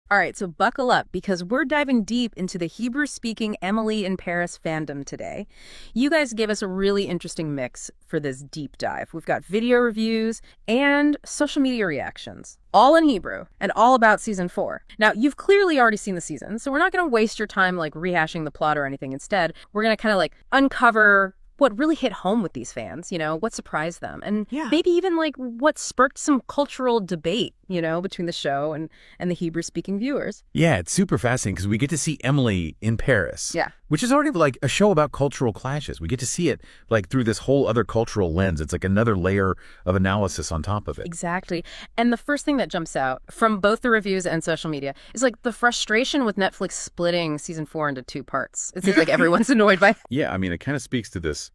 All right, so buckle up because we're diving deep into the Hebrew-speaking Emily in Paris fandom today. You guys gave us a really interesting mix for this deep dive. We've got video reviews and social media reactions, all in Hebrew and all about season 4. Now, you've clearly already seen the season, so we're not going to waste your time like rehashing the plot or anything. Instead, we're going to kind of like uncover what really hit home with these fans, what surprised them, and maybe even like what sparked some cultural debate, between the show and the Hebrew-speaking viewers. Yeah, it's super fascinating because we get to see Emily in Paris. Yeah. Which is already like a show about cultural clashes. We get to see it like through this whole other cultural lens. It's like another layer of analysis on top of it. Exactly. And the first thing that jumps out from both the reviews and social media is like the frustration with Netflix splitting season 4 into 2 parts. It seems like everyone's annoyed by it. Yeah, I mean, it kind of speaks to this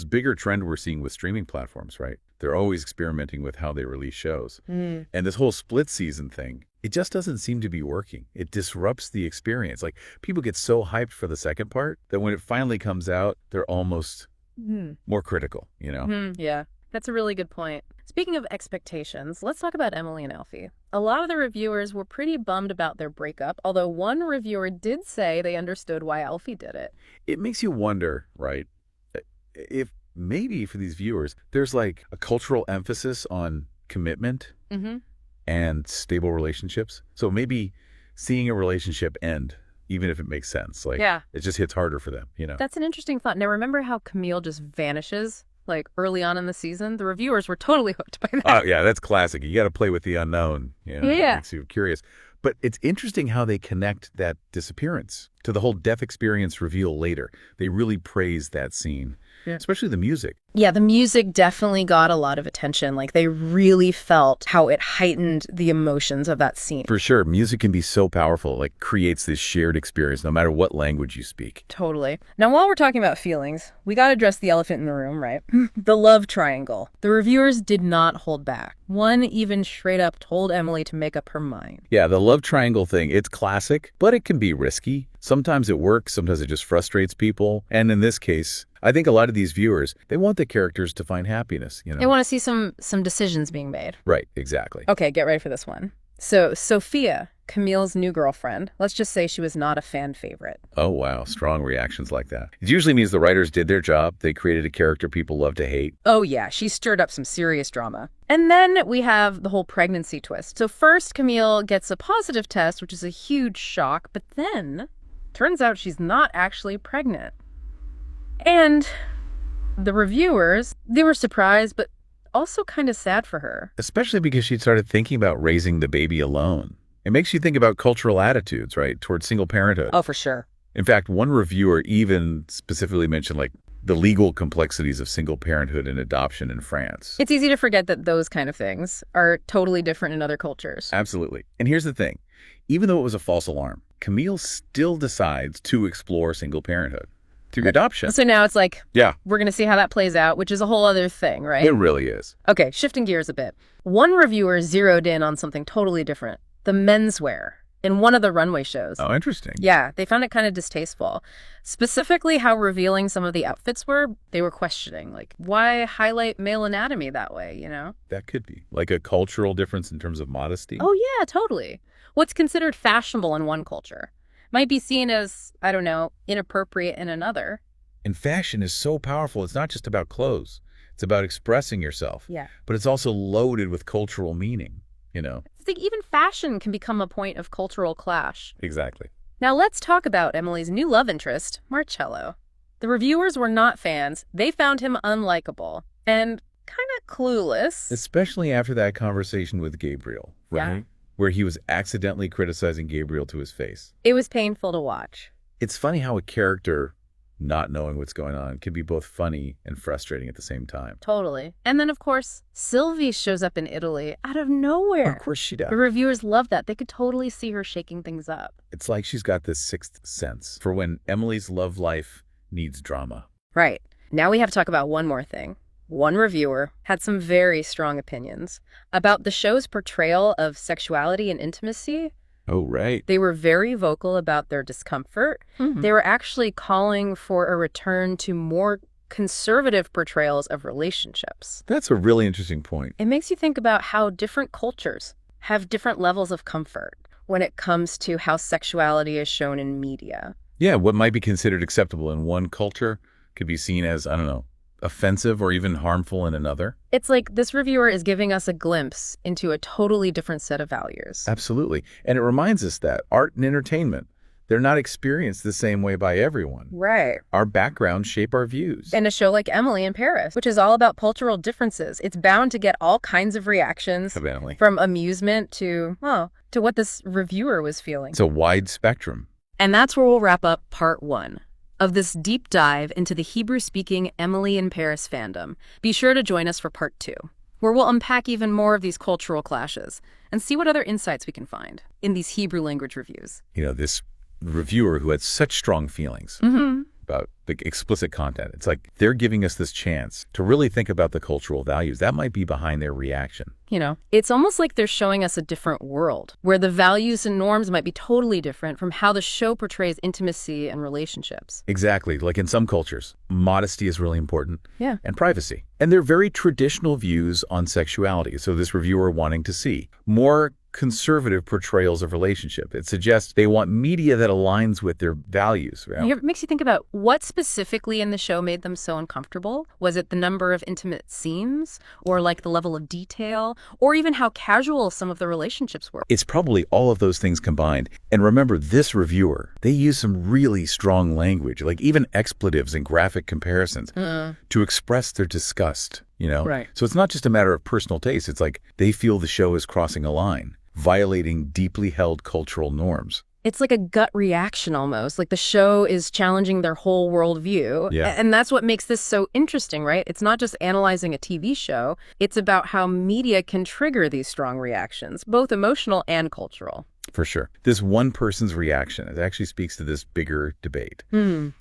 bigger trend we're seeing with streaming platforms, right? They're always experimenting with how they release shows. And this whole split season thing, it just doesn't seem to be working. It disrupts the experience. Like, people get so hyped for the second part that when it finally comes out, they're almost more critical, Yeah, that's a really good point. Speaking of expectations, let's talk about Emily and Alfie. A lot of the reviewers were pretty bummed about their breakup, although one reviewer did say they understood why Alfie did it. It makes you wonder, right, if maybe for these viewers, there's like a cultural emphasis on commitment and stable relationships. So maybe seeing a relationship end, even if it makes sense, like it just hits harder for them, That's an interesting thought. Now, remember how Camille just vanishes, like early on in the season? The reviewers were totally hooked by that. Oh, yeah, that's classic. You got to play with the unknown. It Yeah. makes you curious. But it's interesting how they connect that disappearance to the whole death experience reveal later. They really praise that scene, especially the music. Yeah, the music definitely got a lot of attention. Like, they really felt how it heightened the emotions of that scene. For sure. Music can be so powerful, like creates this shared experience no matter what language you speak. Totally. Now, while we're talking about feelings, we got to address the elephant in the room, right? The love triangle. The reviewers did not hold back. One even straight up told Emily to make up her mind. Yeah, the love triangle thing, it's classic, but it can be risky. Sometimes it works, sometimes it just frustrates people. And in this case, I think a lot of these viewers, they want the characters to find happiness, They want to see some decisions being made. Right, exactly. Okay, get ready for this one. So, Sophia, Camille's new girlfriend, let's just say she was not a fan favorite. Oh, wow. Strong reactions like that. It usually means the writers did their job. They created a character people love to hate. Oh, yeah. She stirred up some serious drama. And then we have the whole pregnancy twist. So first, Camille gets a positive test, which is a huge shock. But then, turns out she's not actually pregnant. And the reviewers, they were surprised, but also kind of sad for her. Especially because she'd started thinking about raising the baby alone. It makes you think about cultural attitudes, right, towards single parenthood. Oh, for sure. In fact, one reviewer even specifically mentioned, like, the legal complexities of single parenthood and adoption in France. It's easy to forget that those kind of things are totally different in other cultures. Absolutely. And here's the thing. Even though it was a false alarm, Camille still decides to explore single parenthood through adoption. So now it's like, Yeah, we're going to see how that plays out, which is a whole other thing, right? it really is. Okay, shifting gears a bit. One reviewer zeroed in on something totally different, the menswear in one of the runway shows. Oh, interesting. Yeah, they found it kind of distasteful. Specifically how revealing some of the outfits were, they were questioning, like, why highlight male anatomy that way, That could be. Like a cultural difference in terms of modesty. Oh, yeah, totally. What's considered fashionable in one culture might be seen as, I don't know, inappropriate in another. And fashion is so powerful. It's not just about clothes. It's about expressing yourself. Yeah. But it's also loaded with cultural meaning, It's like even fashion can become a point of cultural clash. Exactly. Now let's talk about Emily's new love interest, Marcello. The reviewers were not fans. They found him unlikable and kind of clueless. Especially after that conversation with Gabriel, right? Yeah. Where he was accidentally criticizing Gabriel to his face. It was painful to watch. It's funny how a character not knowing what's going on can be both funny and frustrating at the same time. Totally. And then, of course, Sylvie shows up in Italy out of nowhere. Of course she does. The reviewers love that. They could totally see her shaking things up. It's like she's got this sixth sense for when Emily's love life needs drama. Right. Now we have to talk about one more thing. One reviewer had some very strong opinions about the show's portrayal of sexuality and intimacy. Oh, right. They were very vocal about their discomfort. They were actually calling for a return to more conservative portrayals of relationships. That's a really interesting point. It makes you think about how different cultures have different levels of comfort. when it comes to how sexuality is shown in media. Yeah, what might be considered acceptable in one culture could be seen as, I don't know, offensive or even harmful in another. It's like this reviewer is giving us a glimpse into a totally different set of values. Absolutely. And it reminds us that art and entertainment, they're not experienced the same way by everyone. Right. Our backgrounds shape our views. And a show like Emily in Paris, which is all about cultural differences, it's bound to get all kinds of reactions, Evidently. from amusement to what this reviewer was feeling. It's a wide spectrum. And that's where we'll wrap up part 1 of this deep dive into the Hebrew-speaking Emily in Paris fandom. Be sure to join us for part 2, where we'll unpack even more of these cultural clashes and see what other insights we can find in these Hebrew language reviews. You know, this reviewer who had such strong feelings about the explicit content. It's like they're giving us this chance to really think about the cultural values that might be behind their reaction. You know, it's almost like they're showing us a different world where the values and norms might be totally different from how the show portrays intimacy and relationships. Exactly. Like in some cultures, modesty is really important. Yeah. And privacy. And they're very traditional views on sexuality. So this reviewer wanting to see more conservative portrayals of relationship. It suggests they want media that aligns with their values. Right? It makes you think about what specifically in the show made them so uncomfortable. Was it the number of intimate scenes, or like the level of detail, or even how casual some of the relationships were? It's probably all of those things combined. And remember, this reviewer, they use some really strong language, like even expletives and graphic comparisons to express their disgust, you know? Right. So it's not just a matter of personal taste. It's like they feel the show is crossing a line, violating deeply held cultural norms. It's like a gut reaction almost, like the show is challenging their whole worldview. Yeah. And that's what makes this so interesting, right? It's not just analyzing a TV show. It's about how media can trigger these strong reactions, both emotional and cultural. For sure. This one person's reaction, it actually speaks to this bigger debate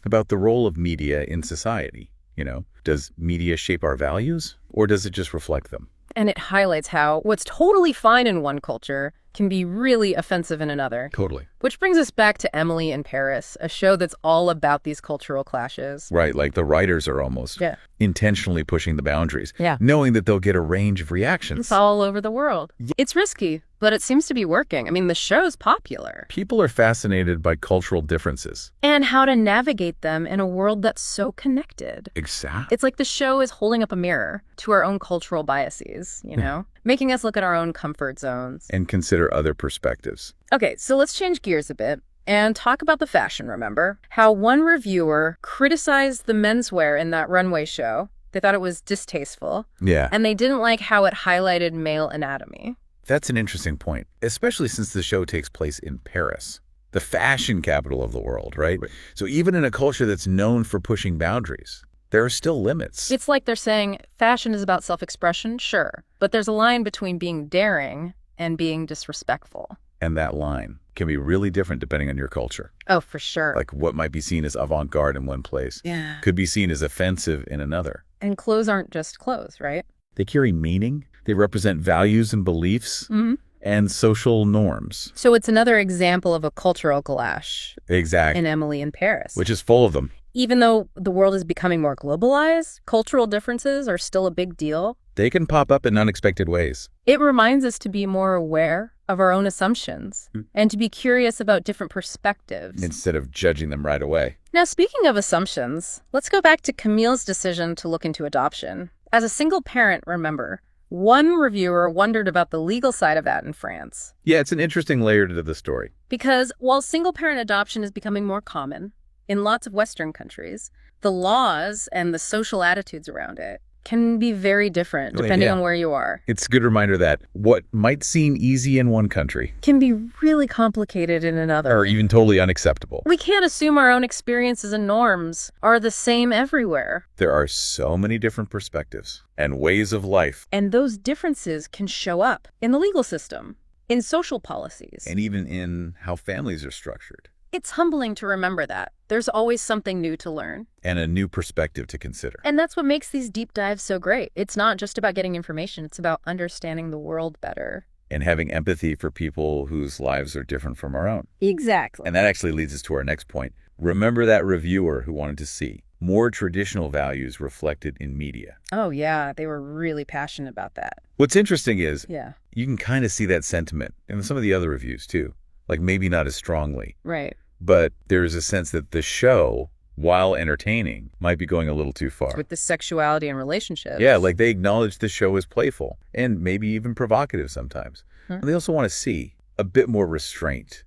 about the role of media in society. You know, does media shape our values, or does it just reflect them? And it highlights how what's totally fine in one culture can be really offensive in another. Totally. Which brings us back to Emily in Paris, a show that's all about these cultural clashes. Right, like the writers are almost intentionally pushing the boundaries, knowing that they'll get a range of reactions. It's all over the world. It's risky, but it seems to be working. I mean, the show's popular. People are fascinated by cultural differences. And how to navigate them in a world that's so connected. Exactly. It's like the show is holding up a mirror to our own cultural biases, you know, making us look at our own comfort zones. And consider other perspectives. Okay, so let's change gears a bit and talk about the fashion, remember? How one reviewer criticized the menswear in that runway show. They thought it was distasteful. Yeah. And they didn't like how it highlighted male anatomy. That's an interesting point, especially since the show takes place in Paris, the fashion capital of the world, right? So even in a culture that's known for pushing boundaries, there are still limits. It's like they're saying fashion is about self-expression, sure, but there's a line between being daring and being disrespectful. And that line can be really different depending on your culture. Oh, for sure. Like what might be seen as avant-garde in one place could be seen as offensive in another. And clothes aren't just clothes, right? They carry meaning. They represent values and beliefs and social norms. So it's another example of a cultural clash. Exactly. In Emily in Paris. Which is full of them. Even though the world is becoming more globalized, cultural differences are still a big deal. They can pop up in unexpected ways. It reminds us to be more aware of our own assumptions and to be curious about different perspectives. Instead of judging them right away. Now, speaking of assumptions, let's go back to Camille's decision to look into adoption. As a single parent, remember, one reviewer wondered about the legal side of that in France. Yeah, it's an interesting layer to the story. Because while single-parent adoption is becoming more common in lots of Western countries, the laws and the social attitudes around it can be very different depending on where you are. It's a good reminder that what might seem easy in one country can be really complicated in another. Or even totally unacceptable. We can't assume our own experiences and norms are the same everywhere. There are so many different perspectives and ways of life. And those differences can show up in the legal system, in social policies. And even in how families are structured. It's humbling to remember that. There's always something new to learn. And a new perspective to consider. And that's what makes these deep dives so great. It's not just about getting information. It's about understanding the world better. And having empathy for people whose lives are different from our own. Exactly. And that actually leads us to our next point. Remember that reviewer who wanted to see more traditional values reflected in media. Oh, yeah. They were really passionate about that. What's interesting is you can kind of see that sentiment in some of the other reviews, too. like maybe not as strongly. Right. But there's a sense that the show, while entertaining, might be going a little too far. With the sexuality and relationships. Yeah, like they acknowledge the show is playful and maybe even provocative sometimes. They also want to see a bit more restraint,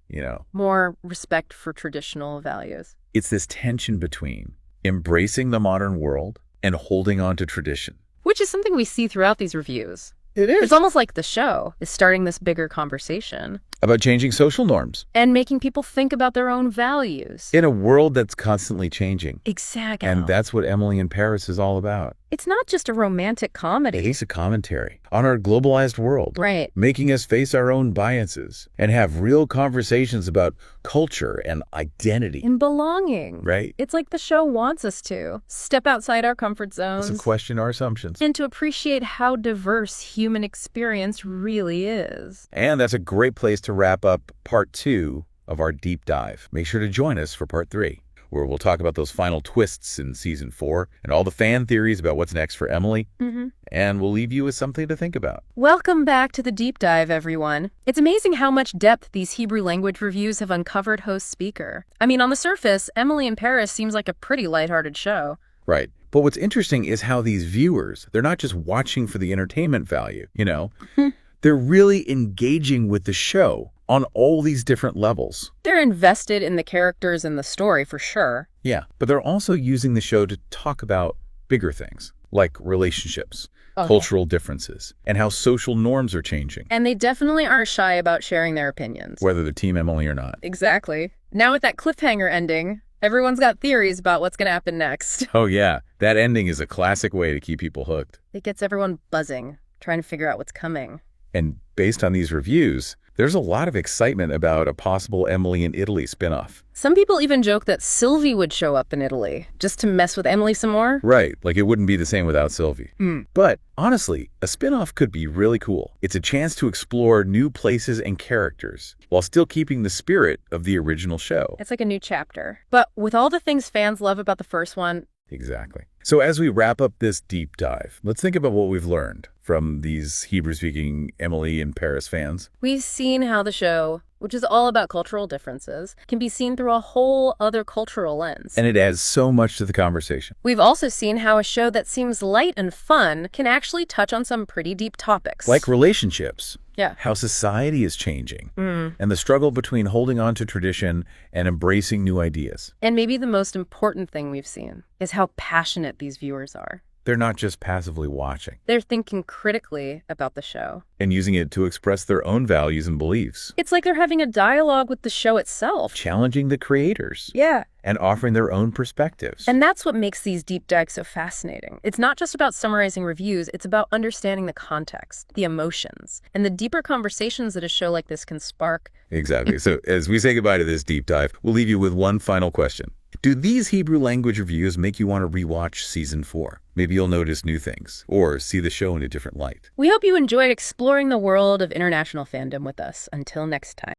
More respect for traditional values. It's this tension between embracing the modern world and holding on to tradition. Which is something we see throughout these reviews. It is. It's almost like the show is starting this bigger conversation. About changing social norms. And making people think about their own values. In a world that's constantly changing. Exactly. And that's what Emily in Paris is all about. It's not just a romantic comedy. It's a commentary on our globalized world. Right. Making us face our own biases and have real conversations about culture and identity. And belonging. Right. It's like the show wants us to step outside our comfort zones. To question our assumptions. And to appreciate how diverse human experience really is. And that's a great place to wrap up part 2 of our deep dive. Make sure to join us for part 3, where we'll talk about those final twists in season 4 and all the fan theories about what's next for Emily. And we'll leave you with something to think about. Welcome back to the deep dive, everyone. It's amazing how much depth these Hebrew language reviews have uncovered host speaker. I mean, on the surface, Emily in Paris seems like a pretty lighthearted show. Right. But what's interesting is how these viewers, they're not just watching for the entertainment value, They're really engaging with the show on all these different levels. They're invested in the characters and the story for sure. Yeah, but they're also using the show to talk about bigger things, like relationships, cultural differences, and how social norms are changing. And they definitely aren't shy about sharing their opinions. Whether they're Team Emily or not. Exactly. Now with that cliffhanger ending, everyone's got theories about what's going to happen next. Oh yeah, that ending is a classic way to keep people hooked. It gets everyone buzzing, trying to figure out what's coming. And based on these reviews, there's a lot of excitement about a possible Emily in Italy spinoff. Some people even joke that Sylvie would show up in Italy, just to mess with Emily some more. Right, like it wouldn't be the same without Sylvie. But honestly, a spinoff could be really cool. It's a chance to explore new places and characters while still keeping the spirit of the original show. It's like a new chapter. But with all the things fans love about the first one. Exactly. So as we wrap up this deep dive, let's think about what we've learned from these Hebrew-speaking Emily in Paris fans. We've seen how the show, which is all about cultural differences, can be seen through a whole other cultural lens. And it adds so much to the conversation. We've also seen how a show that seems light and fun can actually touch on some pretty deep topics. Like relationships. Yeah. How society is changing. And the struggle between holding on to tradition and embracing new ideas. And maybe the most important thing we've seen is how passionate these viewers are. They're not just passively watching. They're thinking critically about the show. And using it to express their own values and beliefs. It's like they're having a dialogue with the show itself. Challenging the creators. Yeah. And offering their own perspectives. And that's what makes these deep dives so fascinating. It's not just about summarizing reviews, it's about understanding the context, the emotions, and the deeper conversations that a show like this can spark. Exactly. So as we say goodbye to this deep dive, we'll leave you with one final question. Do these Hebrew language reviews make you want to rewatch season 4? Maybe you'll notice new things or see the show in a different light. We hope you enjoyed exploring the world of international fandom with us. Until next time.